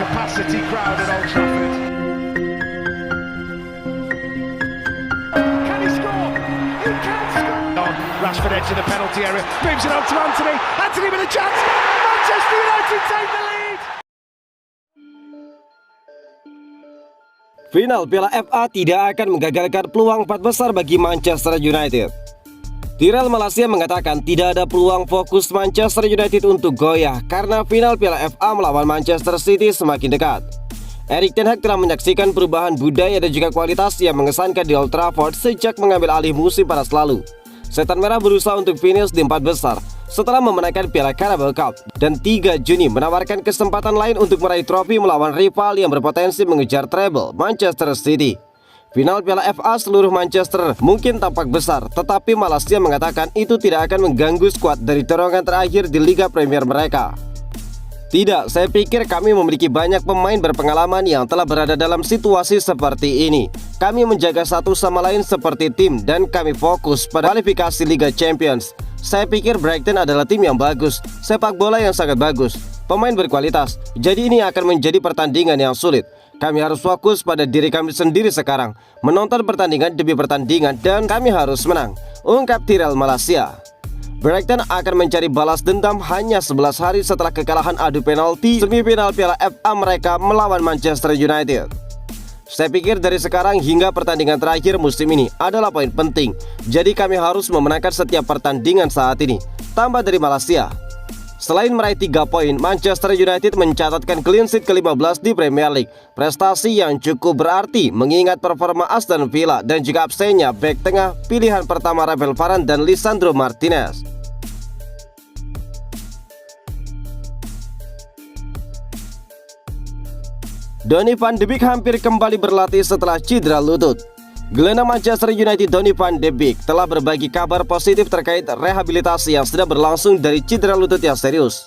capacity crowd at Old Trafford. Can he score? He can score! Rashford edge of the penalty area, moves it on to Anthony. Anthony with a chance. Manchester United take the lead. Final Piala FA tidak akan menggagalkan peluang 4 besar bagi Manchester United. Tyrell Malacia mengatakan tidak ada peluang fokus Manchester United untuk goyah karena final Piala FA melawan Manchester City semakin dekat. Erik ten Hag telah menyaksikan perubahan budaya dan juga kualitas yang mengesankan di Old Trafford sejak mengambil alih musim panas lalu. Setan Merah berusaha untuk finish di 4 besar setelah memenangkan Piala Carabao Cup dan 3 Juni menawarkan kesempatan lain untuk meraih trofi melawan rival yang berpotensi mengejar treble, Manchester City. Final Piala FA seluruh Manchester mungkin tampak besar, tetapi Malacia mengatakan itu tidak akan mengganggu skuad dari dorongan terakhir di Liga Premier mereka. Tidak, saya pikir kami memiliki banyak pemain berpengalaman yang telah berada dalam situasi seperti ini. Kami menjaga satu sama lain seperti tim dan kami fokus pada kualifikasi Liga Champions. Saya pikir Brighton adalah tim yang bagus, sepak bola yang sangat bagus, pemain berkualitas. Jadi ini akan menjadi pertandingan yang sulit. Kami harus fokus pada diri kami sendiri sekarang, menonton pertandingan demi pertandingan dan kami harus menang, ungkap Tyrell Malacia. Brighton akan mencari balas dendam hanya 11 hari setelah kekalahan adu penalti semifinal Piala FA mereka melawan Manchester United. Saya pikir dari sekarang hingga pertandingan terakhir musim ini adalah poin penting. Jadi kami harus memenangkan setiap pertandingan saat ini, tambah dari Malacia. Selain meraih 3 poin, Manchester United mencatatkan clean sheet ke-15 di Premier League. Prestasi yang cukup berarti mengingat performa Aston Villa dan juga absennya bek tengah pilihan pertama Rafael Varane dan Lisandro Martinez. Donny van de Beek hampir kembali berlatih setelah cedera lutut. Gelandang Manchester United Donny van de Beek telah berbagi kabar positif terkait rehabilitasi yang sedang berlangsung dari cedera lutut yang serius.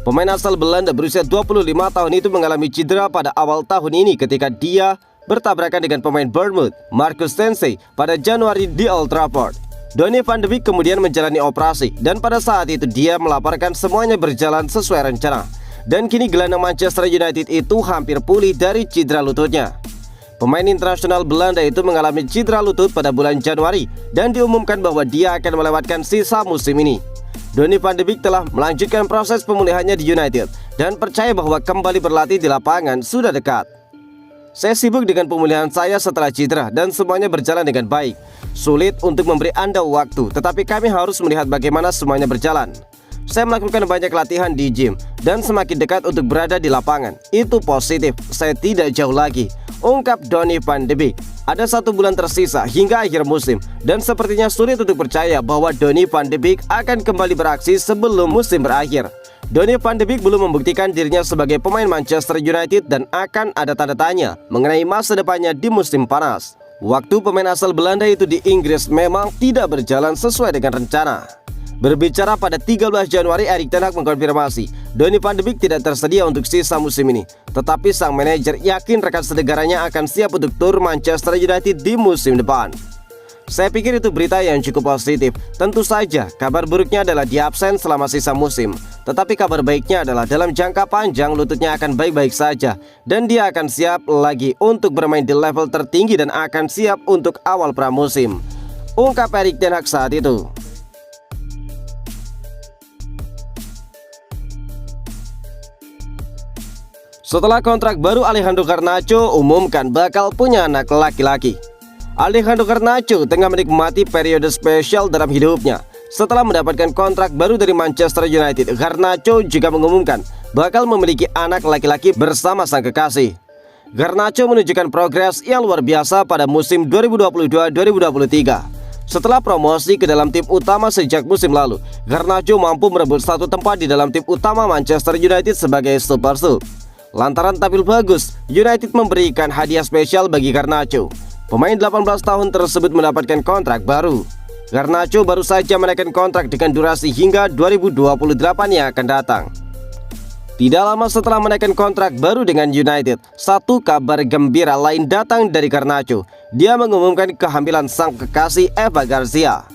Pemain asal Belanda berusia 25 tahun itu mengalami cedera pada awal tahun ini ketika dia bertabrakan dengan pemain Bournemouth, Marcus Sense, pada Januari di Old Trafford. Donny van de Beek kemudian menjalani operasi dan pada saat itu dia melaporkan semuanya berjalan sesuai rencana. Dan kini gelandang Manchester United itu hampir pulih dari cedera lututnya. Pemain internasional Belanda itu mengalami cedera lutut pada bulan Januari dan diumumkan bahwa dia akan melewatkan sisa musim ini. Donny van de Beek telah melanjutkan proses pemulihannya di United dan percaya bahwa kembali berlatih di lapangan sudah dekat. Saya sibuk dengan pemulihan saya setelah cedera dan semuanya berjalan dengan baik. Sulit untuk memberi Anda waktu, tetapi kami harus melihat bagaimana semuanya berjalan. Saya melakukan banyak latihan di gym dan semakin dekat untuk berada di lapangan. Itu positif, saya tidak jauh lagi, ungkap Donny van de Beek. Ada 1 bulan tersisa hingga akhir musim dan sepertinya sulit untuk percaya bahwa Donny van de Beek akan kembali beraksi sebelum musim berakhir. Donny van de Beek belum membuktikan dirinya sebagai pemain Manchester United dan akan ada tanda tanya mengenai masa depannya di musim panas. Waktu pemain asal Belanda itu di Inggris memang tidak berjalan sesuai dengan rencana. Berbicara pada 13 Januari, Erik ten Hag mengkonfirmasi Donny van de Beek tidak tersedia untuk sisa musim ini. Tetapi sang manajer yakin rekan senegaranya akan siap untuk tur Manchester United di musim depan. Saya pikir itu berita yang cukup positif. Tentu saja kabar buruknya adalah dia absen selama sisa musim. Tetapi kabar baiknya adalah dalam jangka panjang lututnya akan baik-baik saja dan dia akan siap lagi untuk bermain di level tertinggi dan akan siap untuk awal pramusim, ungkap Erik ten Hag saat itu. Setelah kontrak baru, Alejandro Garnacho umumkan bakal punya anak laki-laki. Alejandro Garnacho tengah menikmati periode spesial dalam hidupnya. Setelah mendapatkan kontrak baru dari Manchester United, Garnacho juga mengumumkan bakal memiliki anak laki-laki bersama sang kekasih. Garnacho menunjukkan progres yang luar biasa pada musim 2022-2023. Setelah promosi ke dalam tim utama sejak musim lalu, Garnacho mampu merebut 1 tempat di dalam tim utama Manchester United sebagai super sub. Lantaran tampil bagus, United memberikan hadiah spesial bagi Garnacho. Pemain 18 tahun tersebut mendapatkan kontrak baru. Garnacho baru saja menaikkan kontrak dengan durasi hingga 2028 yang akan datang. Tidak lama setelah menaikkan kontrak baru dengan United, satu kabar gembira lain datang dari Garnacho. Dia mengumumkan kehamilan sang kekasih Eva Garcia.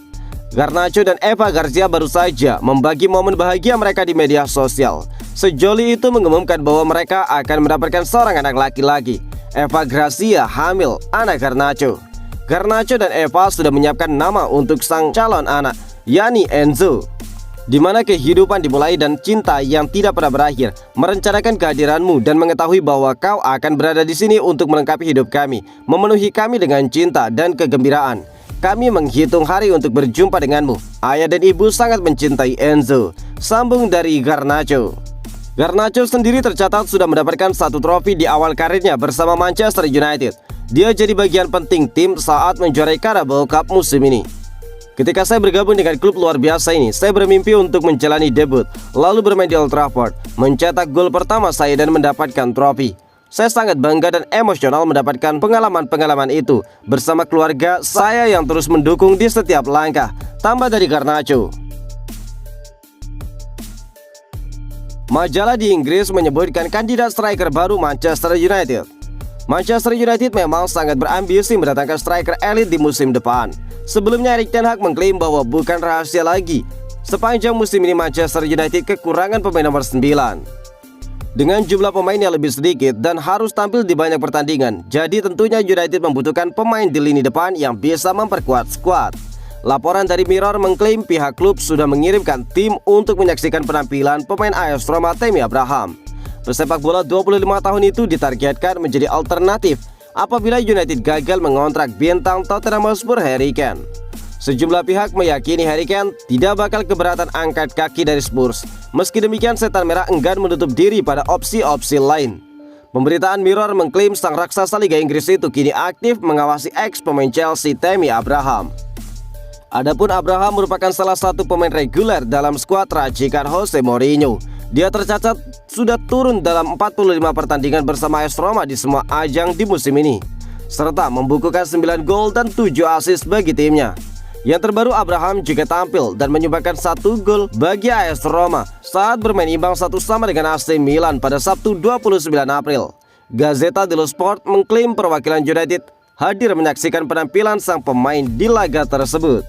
Garnacho dan Eva Garcia baru saja membagi momen bahagia mereka di media sosial. Sejoli itu mengumumkan bahwa mereka akan mendapatkan seorang anak laki-laki. Eva Garcia hamil anak Garnacho. Garnacho dan Eva sudah menyiapkan nama untuk sang calon anak, yakni Enzo. Di mana kehidupan dimulai dan cinta yang tidak pernah berakhir. Merencanakan kehadiranmu dan mengetahui bahwa kau akan berada di sini untuk melengkapi hidup kami, memenuhi kami dengan cinta dan kegembiraan. Kami menghitung hari untuk berjumpa denganmu. Ayah dan ibu sangat mencintai Enzo, sambung dari Garnacho. Garnacho sendiri tercatat sudah mendapatkan 1 trofi di awal karirnya bersama Manchester United. Dia jadi bagian penting tim saat menjuarai Carabao Cup musim ini. Ketika saya bergabung dengan klub luar biasa ini, saya bermimpi untuk menjalani debut, lalu bermain di Old Trafford, mencetak gol pertama saya dan mendapatkan trofi. Saya sangat bangga dan emosional mendapatkan pengalaman-pengalaman itu bersama keluarga saya yang terus mendukung di setiap langkah, tambah dari Garnacho. Majalah di Inggris menyebutkan kandidat striker baru Manchester United. Manchester United memang sangat berambisi mendatangkan striker elit di musim depan. Sebelumnya Erik ten Hag mengklaim bahwa bukan rahasia lagi, sepanjang musim ini Manchester United kekurangan pemain nomor 9. Dengan jumlah pemain yang lebih sedikit dan harus tampil di banyak pertandingan, jadi tentunya United membutuhkan pemain di lini depan yang bisa memperkuat skuad. Laporan dari Mirror mengklaim pihak klub sudah mengirimkan tim untuk menyaksikan penampilan pemain AS Roma Tammy Abraham. Pesepak bola 25 tahun itu ditargetkan menjadi alternatif apabila United gagal mengontrak bintang Tottenham Hotspur Harry Kane. Sejumlah pihak meyakini Harry Kane tidak bakal keberatan angkat kaki dari Spurs. Meski demikian, Setan Merah enggan menutup diri pada opsi-opsi lain. Pemberitaan Mirror mengklaim sang raksasa Liga Inggris itu kini aktif mengawasi ex pemain Chelsea Tammy Abraham. Adapun Abraham merupakan salah satu pemain reguler dalam skuad racikan Jose Mourinho. Dia tercatat sudah turun dalam 45 pertandingan bersama AS Roma di semua ajang di musim ini, serta membukukan 9 gol dan 7 assist bagi timnya. Yang terbaru, Abraham juga tampil dan menyumbangkan 1 gol bagi AS Roma saat bermain imbang 1-1 dengan AC Milan pada Sabtu 29 April. Gazzetta dello Sport mengklaim perwakilan United hadir menyaksikan penampilan sang pemain di laga tersebut.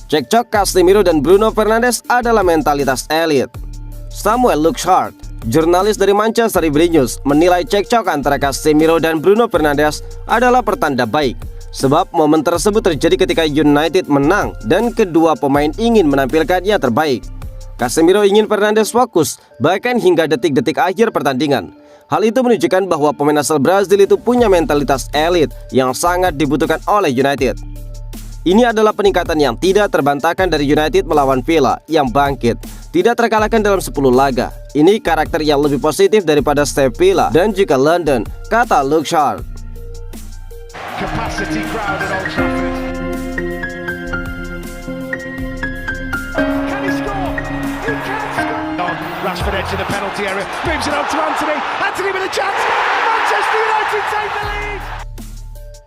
Cekcok Casemiro dan Bruno Fernandes adalah mentalitas elit. Samuel Luxhart, jurnalis dari Manchester Evening News, menilai cekcok antara Casemiro dan Bruno Fernandes adalah pertanda baik, sebab momen tersebut terjadi ketika United menang dan kedua pemain ingin menampilkan yang terbaik. Casemiro ingin Fernandes fokus bahkan hingga detik-detik akhir pertandingan. Hal itu menunjukkan bahwa pemain asal Brazil itu punya mentalitas elit yang sangat dibutuhkan oleh United. Ini adalah peningkatan yang tidak terbantahkan dari United melawan Villa yang bangkit, tidak terkalahkan dalam 10 laga. Ini karakter yang lebih positif daripada Sevilla dan juga London, kata Luxhart. Capacity crowd at Old Trafford. Can he score? He can score. Rashford edge of the penalty area, moves it on to Anthony. Anthony with a chance. Manchester United take the lead.